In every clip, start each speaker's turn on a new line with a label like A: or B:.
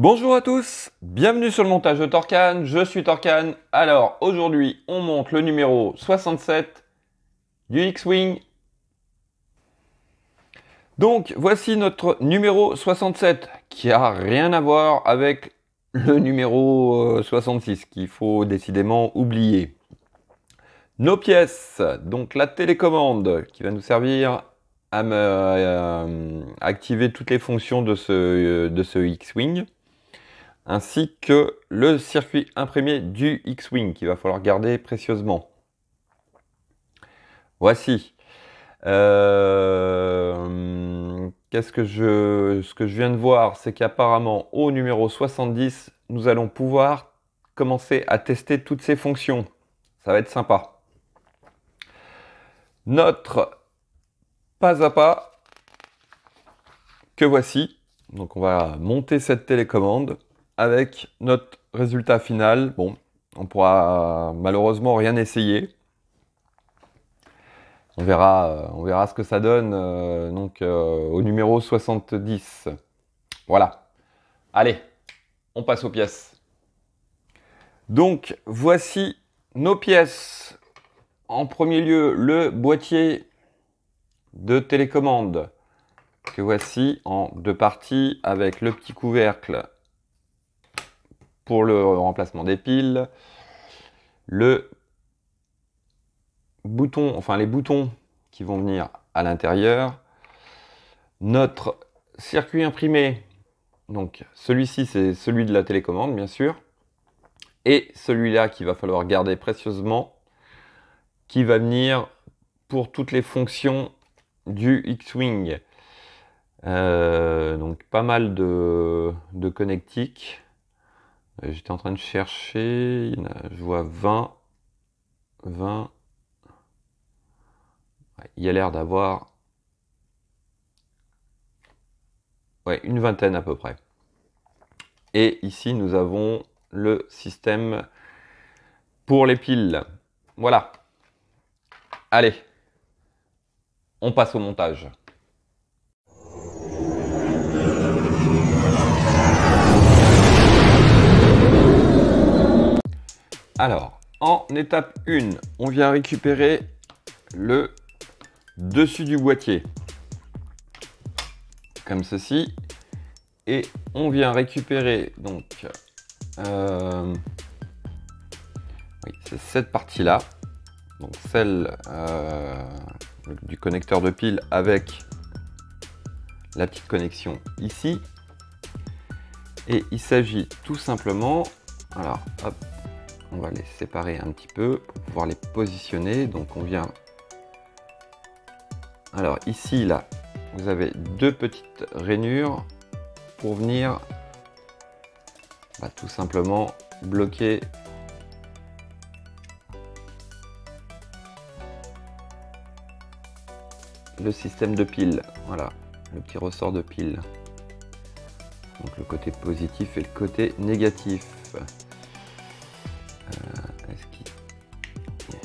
A: Bonjour à tous, bienvenue sur le montage de Torcan, je suis Torcan. Alors aujourd'hui on monte le numéro 67 du X-Wing. Donc voici notre numéro 67 qui a rien à voir avec le numéro 66 qu'il faut décidément oublier. Nos pièces, donc la télécommande qui va nous servir à activer toutes les fonctions de ce X-Wing, ainsi que le circuit imprimé du X-Wing qu'il va falloir garder précieusement. Voici. Ce que je viens de voir, c'est qu'apparemment au numéro 70, nous allons pouvoir commencer à tester toutes ces fonctions. Ça va être sympa. Notre pas à pas que voici. Donc on va monter cette télécommande avec notre résultat final. Bon, on pourra malheureusement rien essayer. On verra ce que ça donne au numéro 70. Voilà. Allez, on passe aux pièces. Donc voici nos pièces. En premier lieu, le boîtier de télécommande que voici en deux parties avec le petit couvercle pour le remplacement des piles, le bouton, enfin les boutons qui vont venir à l'intérieur, notre circuit imprimé, donc celui-ci c'est celui de la télécommande bien sûr, et celui-là qu'il va falloir garder précieusement, qui va venir pour toutes les fonctions du X-Wing. Donc pas mal de connectiques. J'étais en train de chercher, je vois 20. Il y a l'air d'avoir une vingtaine à peu près. Et ici nous avons le système pour les piles. Voilà. Allez, on passe au montage. Alors, en étape 1, on vient récupérer le dessus du boîtier, comme ceci, et on vient récupérer donc c'est cette partie-là, donc celle du connecteur de pile avec la petite connexion ici, et il s'agit tout simplement, alors hop, on va les séparer un petit peu pour pouvoir les positionner. Donc on vient, alors ici là vous avez deux petites rainures pour venir tout simplement bloquer le système de pile. Voilà, le petit ressort de pile, donc le côté positif et le côté négatif. Est-ce qu'il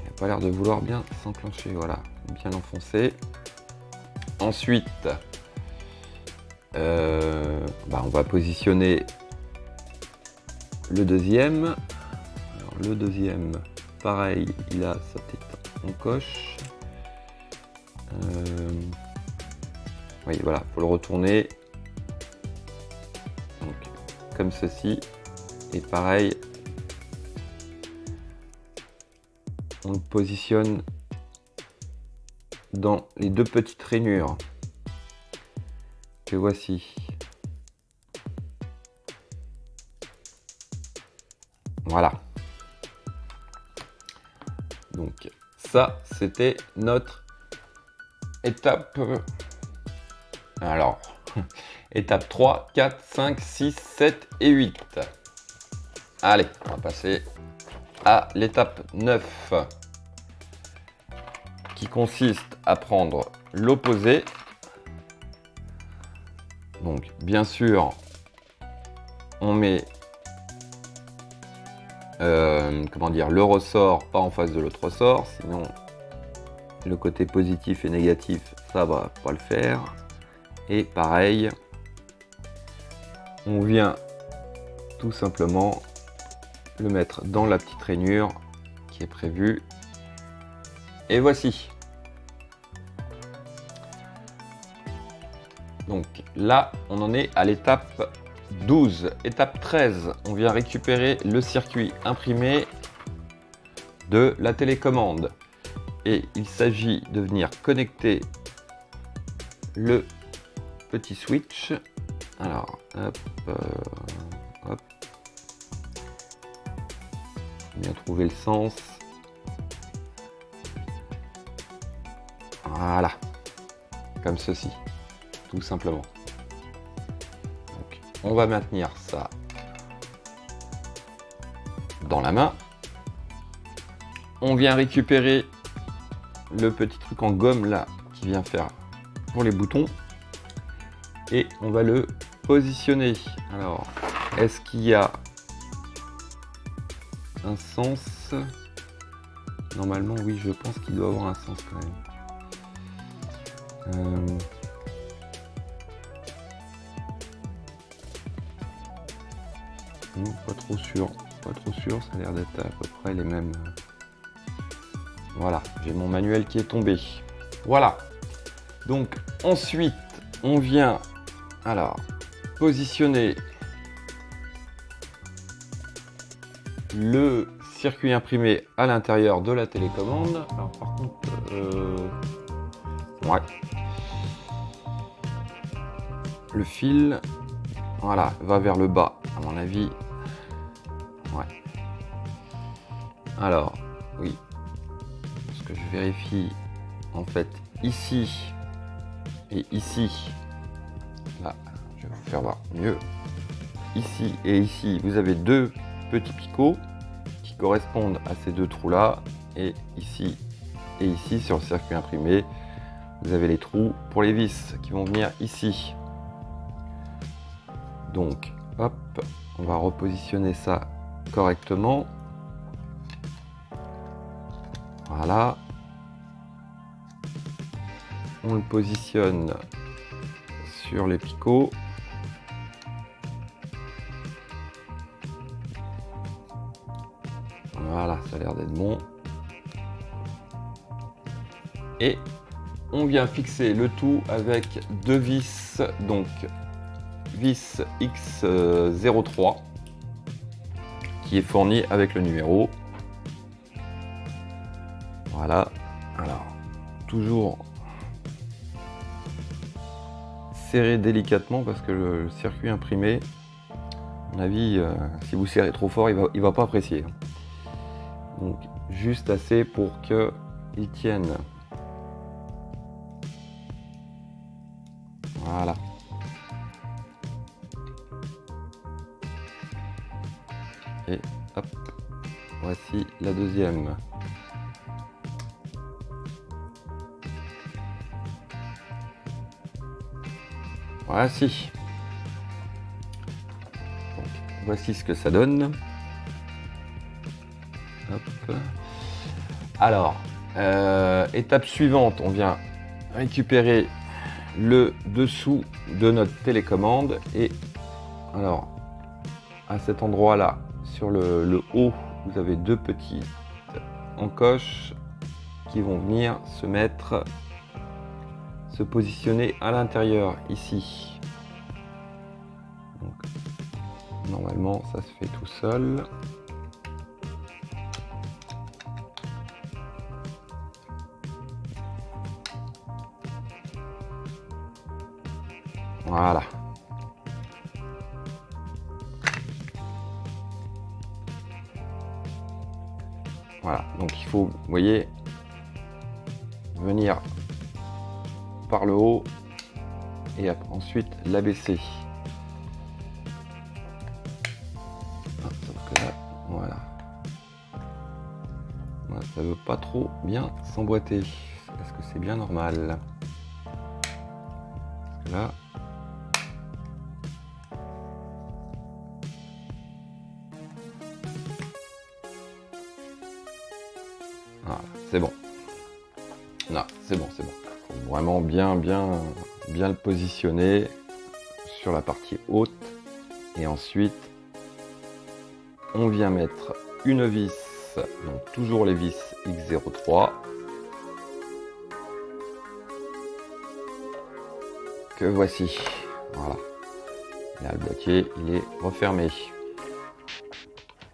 A: n'a pas l'air de vouloir bien s'enclencher? Voilà, bien l'enfoncer. Ensuite, on va positionner le deuxième. Alors, le deuxième, pareil, il a sa tête en coche. Oui, voilà, faut le retourner. Donc, comme ceci. Et pareil, on le positionne dans les deux petites rainures que voici. Voilà. Donc ça, c'était notre étape. Alors, étape 3, 4, 5, 6, 7 et 8. Allez, on va passer à l'étape 9, qui consiste à prendre l'opposé. Donc bien sûr on met le ressort pas en face de l'autre ressort, sinon le côté positif et négatif ça va pas le faire. Et pareil, on vient tout simplement le mettre dans la petite rainure qui est prévue. Et voici. Donc là, on en est à l'étape 12. Étape 13, on vient récupérer le circuit imprimé de la télécommande. Et il s'agit de venir connecter le petit switch. Alors, hop, hop. Bien trouver le sens. Voilà. Comme ceci. Tout simplement. Donc, on va maintenir ça dans la main. On vient récupérer le petit truc en gomme là qui vient faire pour les boutons et on va le positionner. Alors, est-ce qu'il y a un sens? Normalement, oui, je pense qu'il doit avoir un sens quand même. Non, pas trop sûr. Pas trop sûr, ça a l'air d'être à peu près les mêmes. Voilà, j'ai mon manuel qui est tombé. Voilà. Donc ensuite, on vient alors positionner le circuit imprimé à l'intérieur de la télécommande. Alors par contre, ouais. Le fil, voilà, va vers le bas, à mon avis. Ouais. Alors, oui. Parce que je vérifie, en fait, ici et ici. Là, je vais vous faire voir mieux. Ici et ici, vous avez deux petits picots qui correspondent à ces deux trous-là. Et ici, sur le circuit imprimé, vous avez les trous pour les vis qui vont venir ici. Donc, hop, on va repositionner ça correctement. Voilà. On le positionne sur les picots. Voilà, ça a l'air d'être bon. Et on vient fixer le tout avec deux vis, donc vis X03 qui est fourni avec le numéro. Voilà. Alors, toujours serrer délicatement parce que le circuit imprimé, à mon avis, si vous serrez trop fort, il va pas apprécier. Donc, juste assez pour que il tienne. Voilà. Et hop, voici la deuxième. Voici. Donc, voici ce que ça donne. Hop. Alors, étape suivante, on vient récupérer le dessous de notre télécommande et alors à cet endroit là sur le haut vous avez deux petites encoches qui vont venir se positionner à l'intérieur ici. Donc, normalement ça se fait tout seul. Voilà. Voilà, donc il faut, vous voyez, venir par le haut et ensuite l'abaisser. Sauf que là, voilà. Voilà, ça veut pas trop bien s'emboîter. Est-ce que c'est bien normal? Parce que là, voilà, c'est bon. Non, c'est bon, c'est bon. Faut vraiment bien le positionner sur la partie haute et ensuite on vient mettre une vis, donc toujours les vis X03, que voici. Voilà. Là, le boîtier, il est refermé.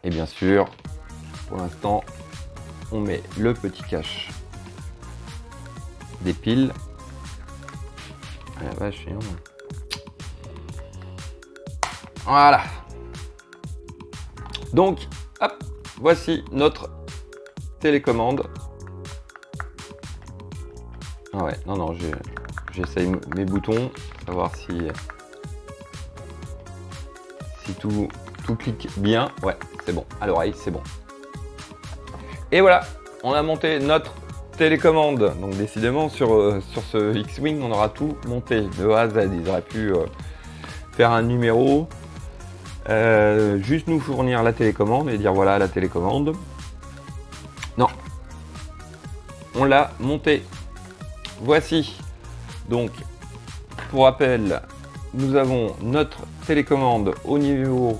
A: Et bien sûr, pour l'instant, on met le petit cache des piles. Ah la vache, c'est long. Voilà. Donc, hop, voici notre télécommande. Ah ouais, non, j'essaye mes boutons, savoir si tout clique bien. Ouais, c'est bon. À l'oreille, c'est bon. Et voilà, on a monté notre télécommande. Donc décidément, sur ce X-Wing, on aura tout monté de A à Z. Ils auraient pu faire un numéro, juste nous fournir la télécommande et dire voilà la télécommande. Non, on l'a monté. Voici. Donc, pour rappel, nous avons notre télécommande au niveau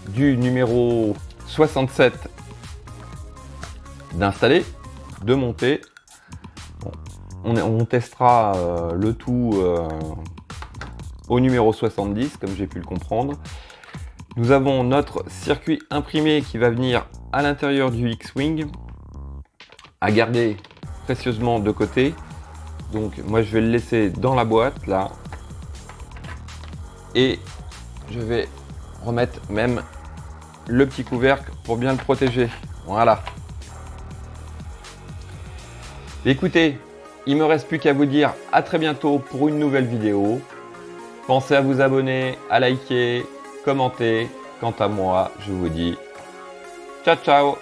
A: du numéro 67 d'installer, de monter. Bon, on testera le tout au numéro 70, comme j'ai pu le comprendre. Nous avons notre circuit imprimé qui va venir à l'intérieur du X-Wing, à garder précieusement de côté. Donc moi je vais le laisser dans la boîte là. Et je vais remettre même le petit couvercle pour bien le protéger. Voilà. Écoutez, il me reste plus qu'à vous dire à très bientôt pour une nouvelle vidéo. Pensez à vous abonner, à liker, commenter. Quant à moi, je vous dis ciao ciao.